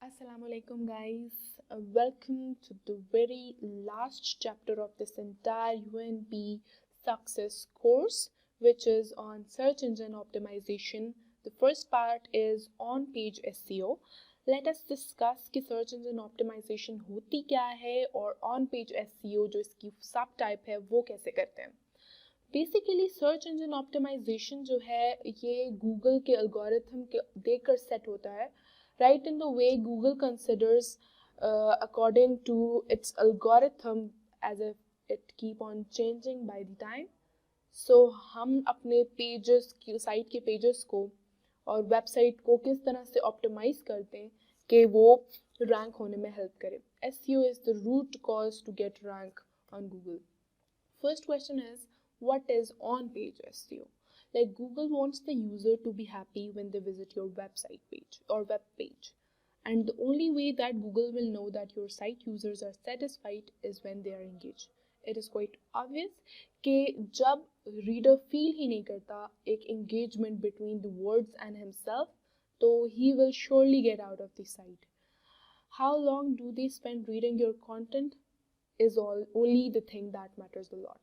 Assalamu alaikum guys. Welcome to the very last chapter of this entire UNB success course, which is on search engine optimization. The first part is on page SEO. Let us discuss कि search engine optimization होती क्या है और on page SEO जो इसकी सब type है वो कैसे करते हैं. बेसिकली सर्च इंजन ऑप्टिमाइजेशन जो है ये गूगल के एल्गोरिथम के देखकर सेट होता है. Right in the way Google considers according to its algorithm as if it keep on changing by the time. So हम अपने पेजेस की साइट के पेजेस को और वेबसाइट को किस तरह से ऑप्टिमाइज करते हैं कि वो रैंक होने में हेल्प करे. SEO is the root cause to get rank on Google. First question is, what is on-page SEO? Like Google wants the user to be happy when they visit your website page or web page. And the only way that Google will know that your site users are satisfied is when they are engaged. It is quite obvious कि जब reader feel ही नहीं करता एक engagement between the words and himself, तो he will surely get out of the site. How long do they spend reading your content is only the thing that matters a lot.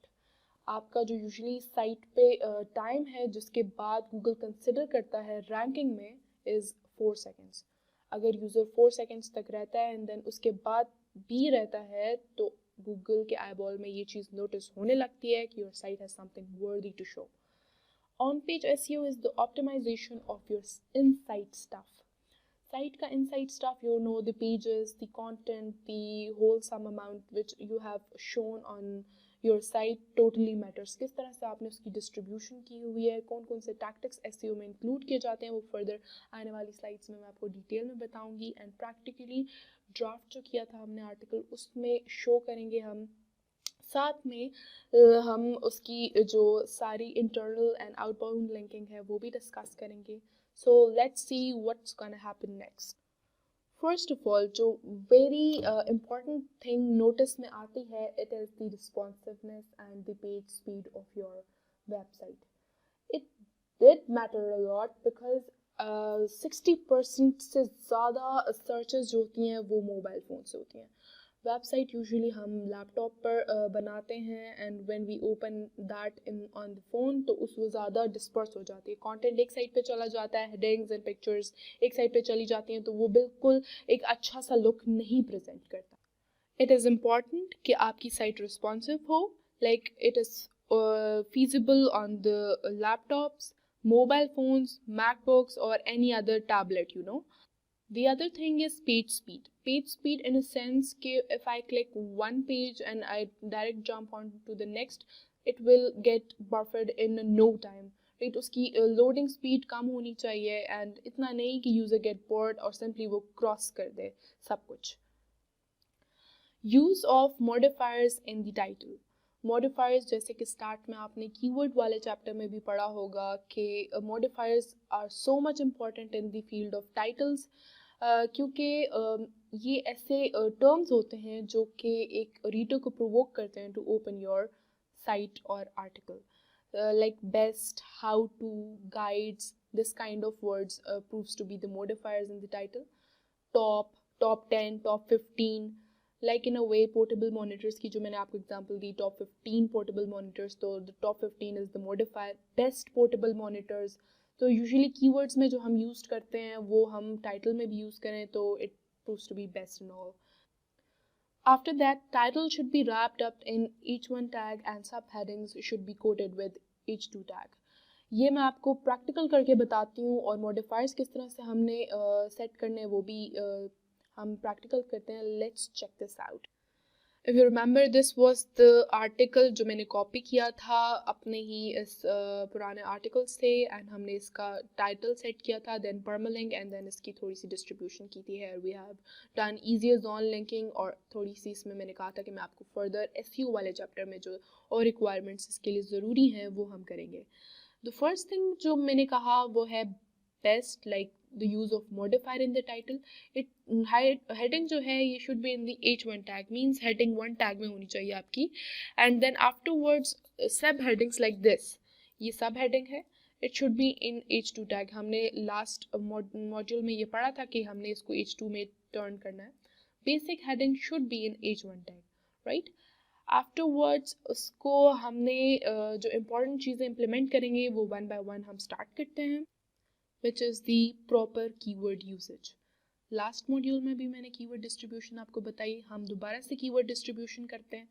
आपका जो usually site पे time है जिसके बाद Google consider करता है ranking में इज़ 4 सेकेंड्स. अगर यूज़र 4 सेकेंड्स तक रहता है एंड देन उसके बाद भी रहता है तो गूगल के आईबॉल में ये चीज़ नोटिस होने लगती है कि your site has something worthy to show. On page SEO is the optimization of your insight stuff. Site का inside stuff, you know, the pages, the content, the whole sum amount which you have shown on your site totally matters. किस तरह से आपने उसकी distribution की हुई है, कौन कौन से tactics SEO में include किए जाते हैं, वो further आने वाली slides में मैं आपको detail में बताऊंगी. And practically draft जो किया था हमने article उसमें show करेंगे हम. साथ में हम उसकी जो सारी internal and outbound linking है वो भी discuss करेंगे. So let's see what's gonna happen next. First of all, जो very important thing notice में आती है, it is the responsiveness and the page speed of your website. It did matter a lot because 60% से ज़्यादा searches जो होती हैं वो मोबाइल फ़ोन से होती हैं. वेबसाइट यूजुअली हम लैपटॉप पर बनाते हैं and when we open that in on the phone तो उस वो ज़्यादा डिस्पर्स हो जाती है. कंटेंट एक साइड पे चला जाता है, हेडिंग्स एंड पिक्चर्स एक साइड पे चली जाती हैं तो वो बिल्कुल एक अच्छा सा लुक नहीं प्रेजेंट करता. इट इज़ इम्पॉर्टेंट कि आपकी साइट रिस्पॉन्सिव हो, like it is feasible on the laptops, mobile phones, MacBooks or any other tablet, you know. The other thing is page speed. Page speed in a sense that if I click one page and I direct jump on to the next, it will get buffered in no time. Right? उसकी loading speed कम होनी चाहिए and इतना नहीं कि user get bored और simply वो cross कर दे सब कुछ. Use of modifiers in the title. Modifiers जैसे कि स्टार्ट में आपने कीवर्ड वाले चैप्टर में भी पढ़ा होगा कि modifiers are so much important in the field of titles. क्योंकि ये ऐसे टर्म्स होते हैं जो कि एक रीडर को प्रोवोक करते हैं टू ओपन योर साइट और article. Like best, how to, guides, this kind of words proves to be the modifiers in the title. Top 10, top 15, like in a way portable monitors की जो मैंने आपको example दी, top 15 portable monitors, तो the top 15 is the modifier. Best portable monitors, तो usually keywords में जो हम यूज़ करते हैं वो हम टाइटल में भी यूज़ करें तो it proves to be best in all. After that, title should be wrapped up in each one tag and subheadings should be quoted with each two tag. ये मैं आपको प्रैक्टिकल करके बताती हूँ और मॉडिफायर्स किस तरह से हमने सेट करने वो भी हम प्रैक्टिकल करते हैं. Let's check this out. If you remember, this was the article जो मैंने कॉपी किया था अपने ही इस पुराने आर्टिकल से एंड हमने इसका टाइटल सेट किया था, देन परमालिंक एंड देन इसकी थोड़ी सी डिस्ट्रीब्यूशन की थी. है we have done easier zone linking और थोड़ी सी इसमें मैंने कहा था कि मैं आपको फर्दर SEO वाले चैप्टर में जो और रिक्वायरमेंट्स इसके लिए ज़रूरी हैं वो हम करेंगे. द फर्स्ट थिंग जो मैंने कहा वो है best, like the use of modifier in the title. It heading जो है ये should be in the H1 tag, means heading 1 tag में होनी चाहिए आपकी. And then afterwards sub headings like this, ये sub heading है, it should be in H2 tag. हमने लास्ट मॉड्यूल में ये पढ़ा था कि हमने इसको H2 में टर्न करना है। Basic heading should be in H1 tag, right. Afterwards उसको हमने जो इम्पोर्टेंट चीज़ें इम्प्लीमेंट करेंगे वो वन बाय वन हम स्टार्ट करते हैं, which is the proper keyword usage. Last module में भी मैंने कीवर्ड डिस्ट्रीब्यूशन आपको बताई, हम दोबारा से कीवर्ड डिस्ट्रीब्यूशन करते हैं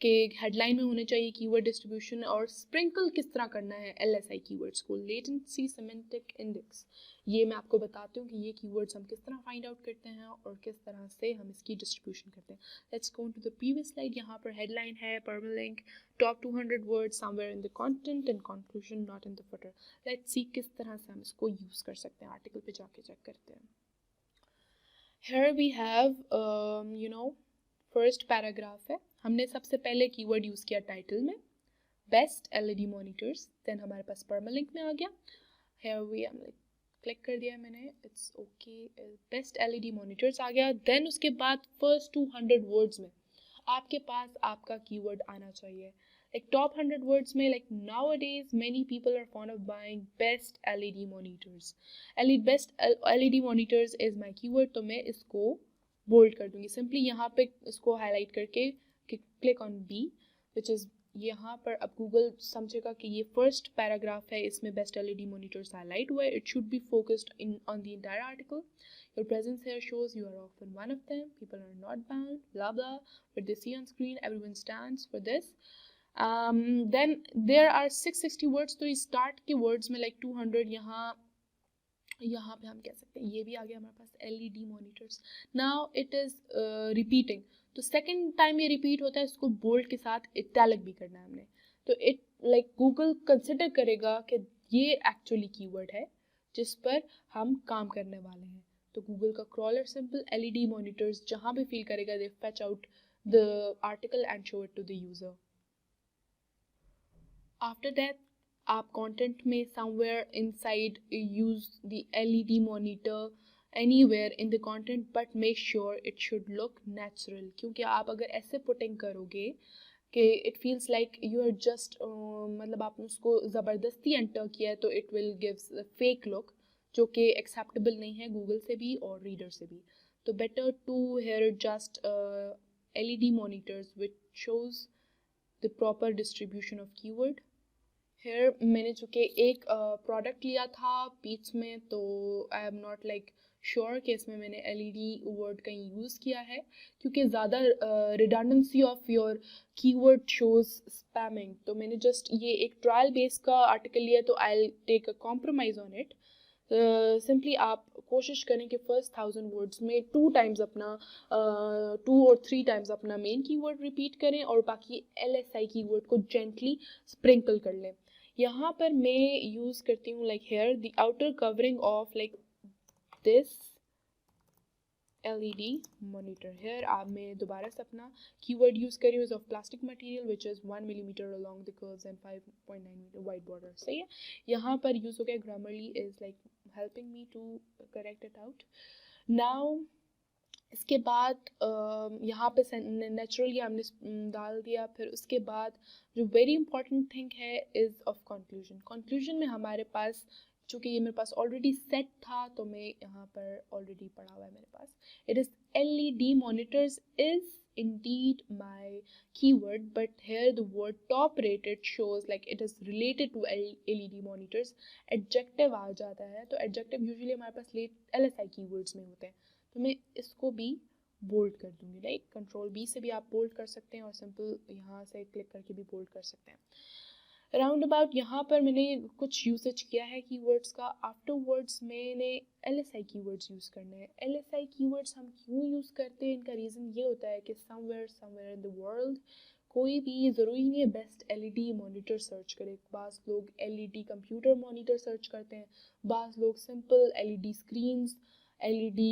कि हेडलाइन में होने चाहिए कीवर्ड डिस्ट्रीब्यूशन, और स्प्रिंकल किस तरह करना है LSI कीवर्ड्स को, लेटेंसी सिमेंटिक इंडेक्स। ये मैं आपको बताती हूँ कि ये कीवर्ड्स हम किस तरह फाइंड आउट करते हैं और किस तरह से हम इसकी डिस्ट्रीब्यूशन करते हैं। Let's go to the previous slide. यहाँ पर हेडलाइन है permalink, top 200 words somewhere in the content and conclusion not in the footer. Let's see किस तरह से हम इसको यूज कर सकते हैं। आर्टिकल पे जाके चेक करते हैं। Here we have first paragraph है। हमने सबसे पहले कीवर्ड यूज किया टाइटल में बेस्ट LED मॉनिटर्स, देन हमारे पास परमालिंक में आ गया। Here we क्लिक कर दिया मैंने, it's okay, best LED monitors आ गया। देन उसके बाद फर्स्ट 200 वर्ड्स में आपके पास आपका कीवर्ड आना चाहिए। Like top 100 words में, like nowadays many people are fond of buying best LED monitors. Best LED monitors is my keyword, तो मैं इसको बोल्ड कर दूंगी। सिंपली यहाँ पे इसको हाईलाइट करके click on B, which is यहाँ पर अब गूगल समझेगा कि ये फर्स्ट पैराग्राफ है, इसमें बेस्ट LED monitors हाईलाइट हुआ है। It should be focused in on the entire article. Your presence here shows you are often one of them. People are not bound, blah blah. But they see on screen, everyone stands for this. Then there are 660 words, तो start के words में like 200, यहाँ पे हम कह सकते हैं ये भी आ गया हमारे पास LED monitors. Now it is repeating, तो सेकेंड टाइम ये रिपीट होता है, इसको बोल्ड के साथ इटैलिक भी करना है हमने। तो इट लाइक गूगल कंसिडर करेगा कि ये एक्चुअली कीवर्ड है जिस पर हम काम करने वाले हैं। तो गूगल का क्रॉलर सिंपल LED मॉनिटर्स जहाँ भी फील करेगा, they fetch out the article and show it to the user. After that आप कंटेंट में somewhere inside use the LED monitor anywhere in the content, but make sure it should look natural, क्योंकि आप अगर ऐसे putting करोगे कि it feels like you are just मतलब आपने उसको ज़बरदस्ती एंटर किया है, तो it will give a fake look जो कि acceptable नहीं है गूगल से भी और रीडर से भी। तो better to here just LED monitors which shows the proper distribution of keyword। Here मैंने चूँकि एक प्रोडक्ट लिया था बीच में, तो I am not like sure कि इसमें मैंने LED वर्ड कहीं यूज़ किया है, क्योंकि ज़्यादा redundancy of your keyword shows spamming. तो मैंने जस्ट ये एक ट्रायल बेस का आर्टिकल लिया, तो I will take a compromise on it. Simply आप कोशिश करें कि फर्स्ट 1000 वर्ड्स में 2 टाइम्स अपना 2 और 3 टाइम्स अपना मेन कीवर्ड रिपीट करें और बाकी LSI कीवर्ड को जेंटली स्प्रिंकल कर लें। यहाँ पर मैं यूज़ करती हूँ like here the outer covering of like this LED monitor। here आप मैं दोबारा से अपना कीवर्ड यूज़ कर रही हूँ of plastic material which is 1 millimeter along the curves and 5.9 meter wide border। सही है, यहाँ पर यूज़ हो गया grammarly is like helping me to correct it out. Now इसके बाद यहाँ पे नेचुरली हमने डाल दिया। फिर उसके बाद जो वेरी इंपॉर्टेंट थिंग है इज़ ऑफ कंक्लूजन। कंक्लूजन में हमारे पास, चूँकि ये मेरे पास ऑलरेडी सेट था, तो मैं यहाँ पर ऑलरेडी पढ़ा हुआ है मेरे पास। It is LED monitors is indeed my keyword, but here the word top rated shows like it is related to LED monitors। adjective आ जाता है, तो adjective usually हमारे पास LSI keywords में होते हैं, तो मैं इसको भी बोल्ड कर दूंगी। लाइक कंट्रोल B से भी आप बोल्ड कर सकते हैं और सिंपल यहाँ से क्लिक करके भी बोल्ड कर सकते हैं। राउंड अबाउट यहाँ पर मैंने कुछ यूसेज किया है कीवर्ड्स का। आफ्टरवर्ड्स मैंने LSI कीवर्ड्स यूज़ करने हैं। LSI कीवर्ड्स हम क्यों यूज़ करते हैं, इनका रीज़न ये होता है कि समवेयर इन द वर्ल्ड कोई भी ज़रूरी नहीं है बेस्ट LED मॉनिटर सर्च करे। बाज़ लोग LED कंप्यूटर मॉनिटर सर्च करते हैं, बाज़ लोग simple LED screens, LED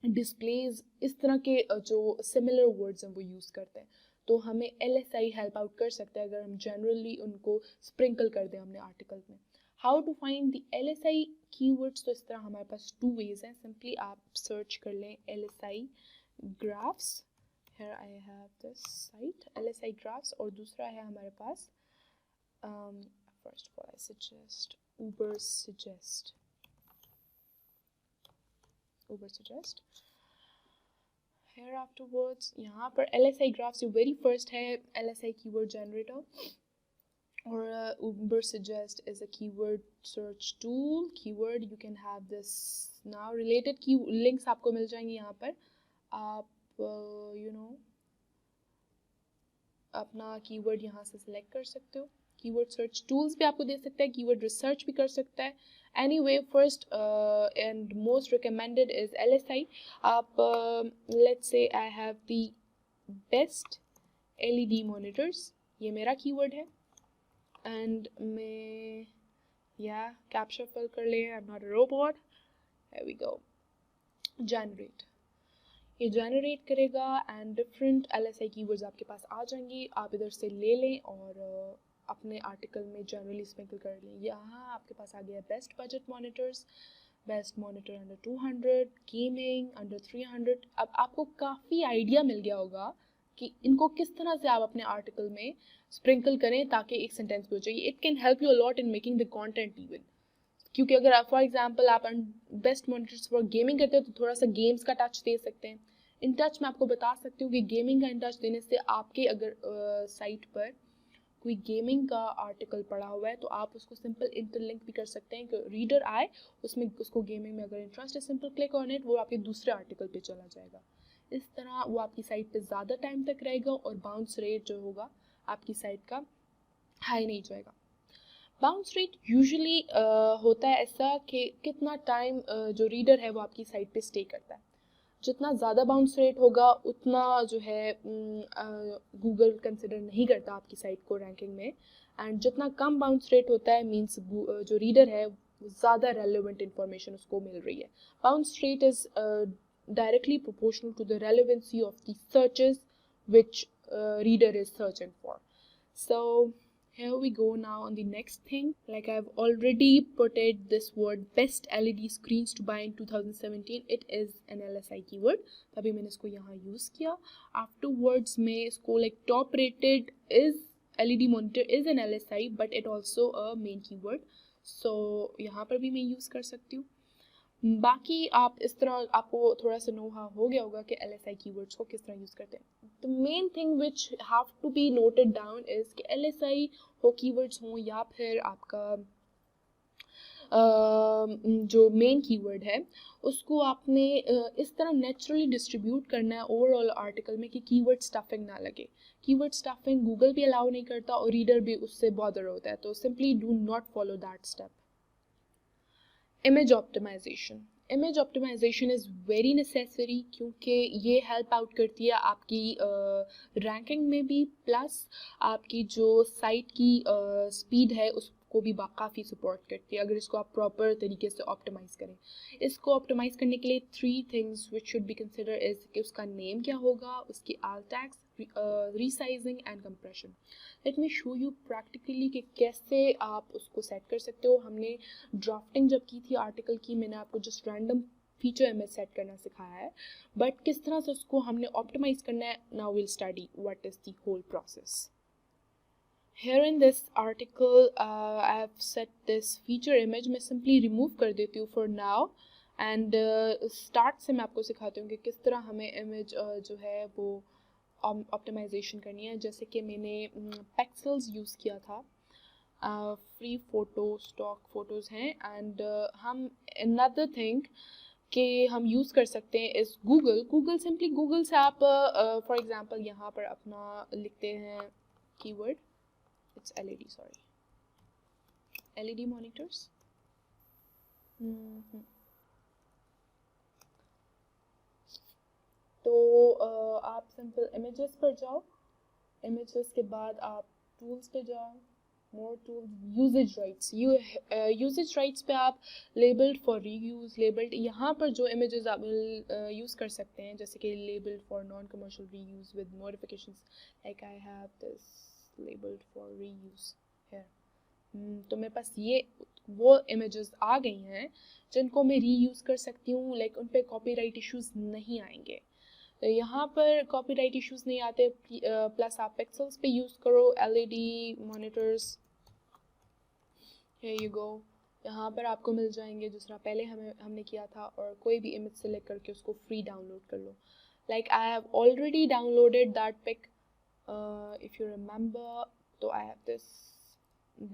displays, इस तरह के जो सिमिलर वर्ड्स हैं वो यूज़ करते हैं। तो हमें LSI हेल्प आउट कर सकता है अगर हम जनरली उनको स्प्रिंकल कर दें हमने आर्टिकल में। How to find the LSI keywords, तो इस तरह हमारे पास 2 वेज हैं। सिंपली आप सर्च कर लें LSI graphs. Here I have this site LSI graphs, और दूसरा है हमारे पास first of all I suggest Uber suggest. Here afterwards यहाँ पर LSI graph जो very first है LSI keyword generator or Uber suggest is a keyword search tool. Keyword you can have this now. Related key links आपको मिल जाएंगे यहाँ पर. आप अपना कीवर्ड यहाँ से सिलेक्ट कर सकते हो. कीवर्ड सर्च टूल्स भी आपको दे सकता है, कीवर्ड रिसर्च भी कर सकता है. Anyway first and most recommended is LSI. आप let's say I have the best LED monitors, ये मेरा कीवर्ड है. एंड मैं या कैप्चर फिल कर ले, I am not a robot. Here we go. Generate, ये जनरेट करेगा एंड डिफरेंट LSI कीवर्ड्स आपके पास आ जाएंगी. आप इधर से ले लें और अपने आर्टिकल में जनरली स्प्रिंकल कर लें. यहाँ आपके पास आ गया best budget monitors, best monitor under 200, gaming under 300. अब आपको काफ़ी आइडिया मिल गया होगा कि इनको किस तरह से आप अपने आर्टिकल में स्प्रिंकल करें ताकि एक सेंटेंस भी हो जाए. It can help you a lot in making the content even. क्योंकि अगर आप फॉर एग्जांपल आप बेस्ट मॉनिटर्स फॉर गेमिंग करते हो तो थोड़ा सा गेम्स का टच दे सकते हैं. इन टच मैं आपको बता सकती हूँ कि गेमिंग का इन टच देने से आपके अगर साइट पर कोई गेमिंग का आर्टिकल पड़ा हुआ है तो आप उसको सिंपल इंटरलिंक भी कर सकते हैं कि रीडर आए उसमें, उसको गेमिंग में अगर इंटरेस्ट है, सिंपल क्लिक ऑन इट, वो आपके दूसरे आर्टिकल पे चला जाएगा. इस तरह वो आपकी साइट पे ज़्यादा टाइम तक रहेगा और बाउंस रेट जो होगा आपकी साइट का हाई नहीं जाएगा. बाउंस रेट यूजुअली होता है ऐसा कि कितना टाइम जो रीडर है वो आपकी साइट पे स्टे करता है. जितना ज़्यादा बाउंस रेट होगा उतना जो है गूगल कंसिडर नहीं करता आपकी साइट को रैंकिंग में. एंड जितना कम बाउंस रेट होता है मीन्स जो रीडर है ज़्यादा रेलेवेंट इंफॉर्मेशन उसको मिल रही है. Bounce rate is directly proportional to the relevancy of the searches which reader is searching for. So here we go now on the next thing. Like I've already put it, this word best LED screens to buy in 2017. It is an LSI keyword. तभी मैंने इसको यहाँ use किया. Afterwards मैं इसको like top rated is LED monitor is an LSI but it also a main keyword. So यहाँ पर भी मैं use कर सकती हूँ. बाकी आप इस तरह आपको थोड़ा सा नो हाउ हो गया होगा कि LSI कीवर्ड्स को किस तरह यूज़ करते हैं. The main thing which have to be noted down is कि LSI हो कीवर्ड्स हों या फिर आपका जो मेन कीवर्ड है उसको आपने इस तरह नेचुरली डिस्ट्रीब्यूट करना है ओवरऑल आर्टिकल में कि कीवर्ड स्टफिंग ना लगे. कीवर्ड स्टफिंग गूगल भी अलाउ नहीं करता और रीडर भी उससे बॉदर होता है. तो simply do not follow that step. Image optimization. Image optimization is very necessary क्योंकि ये हेल्प आउट करती है आपकी रैंकिंग में भी, प्लस आपकी जो साइट की स्पीड है उसको भी काफ़ी सपोर्ट करती है अगर इसको आप प्रॉपर तरीके से ऑप्टिमाइज़ करें. इसको ऑप्टिमाइज़ करने के लिए 3 things which should be consider is कि उसका नेम क्या होगा, उसकी alt tags, resizing and compression. Let me show you practically कि कैसे आप उसको सेट कर सकते हो. हमने ड्राफ्टिंग जब की थी आर्टिकल की मैंने आपको just random feature image set करना सिखाया है, बट किस तरह से उसको हमने ऑप्टिमाइज करना है, now will study what is the whole process. Here in this article I have set this feature image. मैं simply remove कर देती हूँ for now and start से मैं आपको सिखाती हूँ कि किस तरह हमें image जो है वो ऑप्टिमाइजेशन करनी है. जैसे कि मैंने पिक्सेल्स यूज़ किया था. फ्री फोटो स्टॉक फोटोज़ हैं एंड हम अनदर थिंग कि हम यूज़ कर सकते हैं इस गूगल सिंपली गूगल से आप फॉर एग्जांपल यहाँ पर अपना लिखते हैं keyword, it's LED, sorry, LED monitors. तो आप सिंपल इमेजेस पर जाओ, इमेजेस के बाद आप टूल्स पे जाओ, more tools, usages rights. Usages rights पे आप लेबल्ड फॉर रीयूज, लेबल्ड, यहाँ पर जो इमेजेस आप यूज़ कर सकते हैं जैसे कि labelled for non commercial reuse with modifications, like I have this labelled for reuse here. तो मेरे पास ये वो इमेजेस आ गई हैं जिनको मैं रीयूज़ कर सकती हूँ. लाइक उन पर कॉपीराइट इश्यूज नहीं आएंगे. तो यहाँ पर कॉपीराइट इश्यूज नहीं आते. प्लस आप पिक्सेल्स पे यूज़ करो, LED monitors. Here you go, यहाँ पर आपको मिल जाएंगे जिस तरह पहले हमने किया था, और कोई भी इमेज सेलेक्ट करके उसको फ्री डाउनलोड कर लो. Like I have already downloaded that pic. If you remember, तो I have this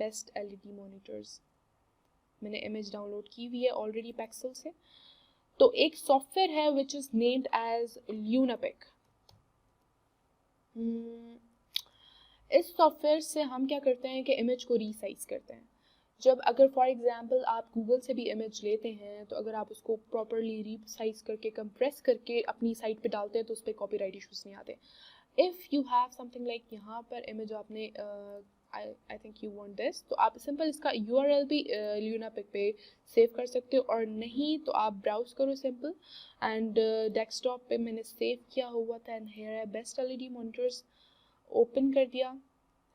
best LED monitors. मैंने इमेज डाउनलोड की हुई है ऑलरेडी Pexels से. तो एक सॉफ्टवेयर है which is named as LunaPic. इस सॉफ्टवेयर से हम क्या करते हैं कि इमेज को रीसाइज करते हैं. जब अगर फॉर एग्जांपल आप गूगल से भी इमेज लेते हैं, तो अगर आप उसको प्रॉपरली रीसाइज करके कंप्रेस करके अपनी साइट पे डालते हैं तो उस पर कॉपीराइट इश्यूज नहीं आते. If you have something like यहाँ पर इमेज आपने I think you want this, तो आप सिंपल इसका URL भी LunaPic पे सेव कर सकते हो, और नहीं तो आप ब्राउज करो सिंपल. एंड डेस्कटॉप पे मैंने सेव किया हुआ था, एंड हियर है बेस्ट LED monitors. ओपन कर दिया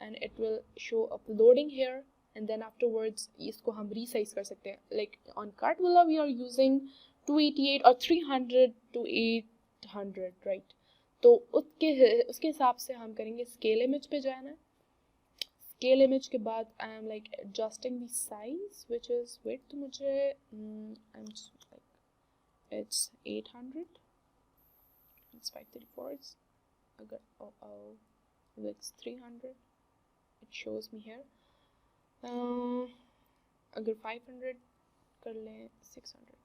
and it will show uploading here, and then afterwards इसको हम रीसाइज कर सकते हैं. लाइक ऑन कार्टवुला वी आर यूजिंग 288 और 300 to 800, राइट. तो उसके हिसाब से हम करेंगे. स्केल इमेज पे जाना है. स्केल इमेज के बाद I am like adjusting the size which is width. मुझे I am like it's 800, it's 534, अगर it's 300, it shows me here. अगर 500 कर लें 600.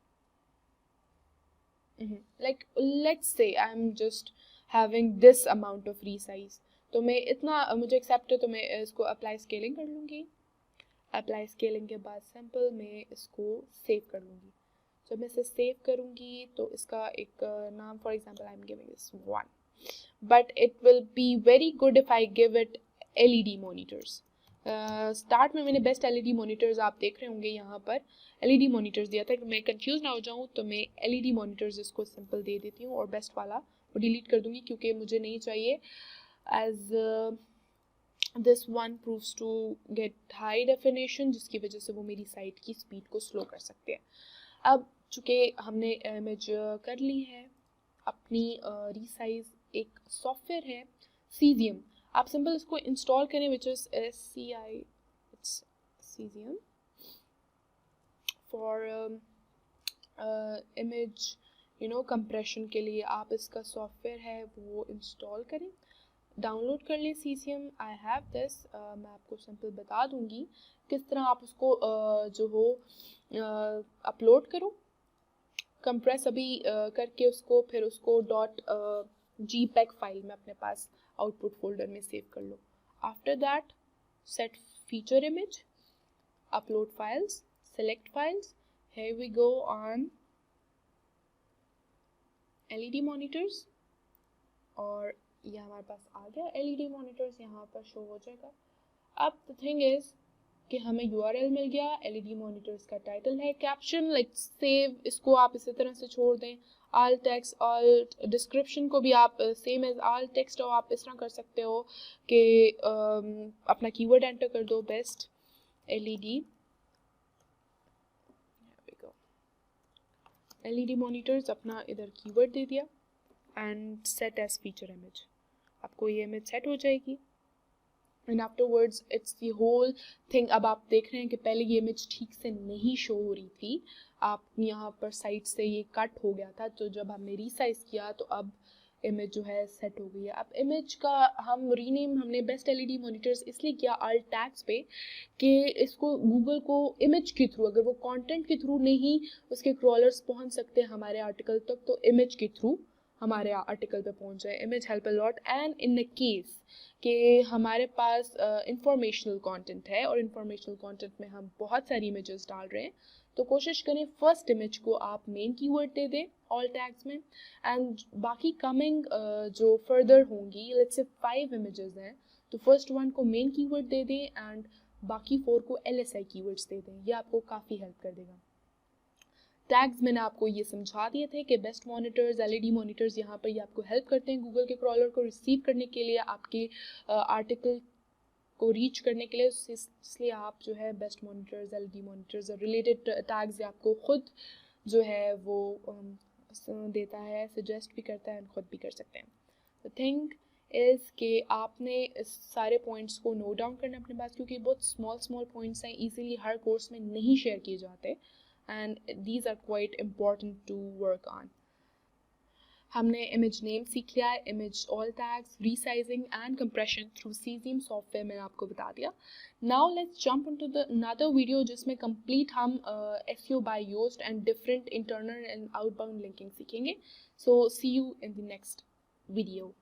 Like let's say I'm just having this amount of resize, तो मैं इतना मुझे एक्सेप्ट है, तो मैं इसको अप्लाई स्केलिंग कर लूँगी. अप्लाई स्केलिंग के बाद सिंपल मैं इसको सेव कर लूँगी. जब मैं इसे सेव करूँगी तो इसका एक नाम, for example I am giving this 1. But it will be very good if I give it LED monitors. Start में मैंने बेस्ट LED monitors आप देख रहे होंगे यहाँ पर LED monitors दिया था. कि मैं कंफ्यूज ना हो जाऊँ तो मैं LED monitors इसको सिंपल दे देती हूँ, और बेस्ट वाला वो डिलीट कर दूँगी क्योंकि मुझे नहीं चाहिए, as this one proves to get high definition, जिसकी वजह से वो मेरी साइट की स्पीड को स्लो कर सकते हैं. अब चूँकि हमने इमेज कर ली है अपनी रीसाइज, एक सॉफ्टवेयर है Cesium. आप सिंपल इसको इंस्टॉल करें, which is SCI, it's Cesium for image compression के लिए. आप इसका सॉफ्टवेयर है वो इंस्टॉल करें, डाउनलोड कर लें Cesium. I have this. मैं आपको सिंपल बता दूंगी किस तरह आप उसको जो हो अपलोड करो, कंप्रेस अभी करके उसको, फिर उसको .gpeg फाइल में अपने पास आउटपुट फोल्डर में सेव कर लो. After that set feature image, upload files, select files. Here we go on LED monitors, और ये हमारे पास आ गया LED monitors, यहाँ पर शो हो जाएगा. अब द थिंग इज कि हमें URL मिल गया. LED monitors का टाइटल है, कैप्शन लाइक सेव, इसको आप इसी तरह से छोड़ दें. alt text, alt डिस्क्रिप्शन को भी आप सेम एज alt text, और आप इस तरह कर सकते हो कि अपना कीवर्ड एंटर कर दो, बेस्ट LED. LED monitors अपना इधर कीवर्ड दे दिया, and set as feature image. आपको ये इमेज सेट हो जाएगी. And afterwards it's the whole thing. अब आप देख रहे हैं कि पहले ये इमेज ठीक से नहीं शो हो रही थी, आप यहाँ पर साइड से ये कट हो गया था, तो जब हमने रीसाइज किया तो अब इमेज जो है सेट हो गई है. अब इमेज का हम रीनेम हमने बेस्ट LED monitors इसलिए किया alt tags पे कि इसको गूगल को इमेज के थ्रू, अगर वो कंटेंट के थ्रू नहीं उसके क्रॉलर्स पहुँच सकते हमारे आर्टिकल तक, तो इमेज के थ्रू हमारे आर्टिकल पे पहुंच जाए. Image help a lot. And in the case कि हमारे पास इंफॉर्मेशनल कंटेंट है, और इंफॉर्मेशनल कंटेंट में हम बहुत सारी इमेजेस डाल रहे हैं, तो कोशिश करें फर्स्ट इमेज को आप मेन कीवर्ड दे दें ऑल टैग्स में, एंड बाकी कमिंग जो फर्दर होंगी, लेट्स से 5 इमेजेस हैं, तो फर्स्ट वन को मेन कीवर्ड दे दें एंड बाकी 4 को LSI कीवर्ड्स दे दें. ये आपको काफ़ी हेल्प कर देगा. टैग्स मैंने आपको ये समझा दिए थे कि बेस्ट मॉनिटर्स, LED मॉनिटर्स यहाँ पर ये आपको हेल्प करते हैं गूगल के क्रॉलर को रिसीव करने के लिए, आपके आर्टिकल को रीच करने के लिए. इसलिए आप जो है बेस्ट मॉनिटर्स, LED मॉनिटर्स और रिलेटेड टैग्स आपको खुद जो है वो देता है, सजेस्ट भी करता है, खुद भी कर सकते हैं. तो थिंक इज़ कि आपने इस सारे पॉइंट्स को नोट डाउन करना अपने पास, क्योंकि बहुत स्मॉल पॉइंट्स हैं, इजीली हर कोर्स में नहीं शेयर किए जाते, and these are quite important to work on. हमने इमेज नेम सीख लिया है, image all tags, resizing and compression through Caesium software मैंने आपको बता दिया। Now let's jump into the another video जिसमें कंप्लीट हम SEO by Yoast and different internal and outbound linking सीखेंगे। So see you in the next video.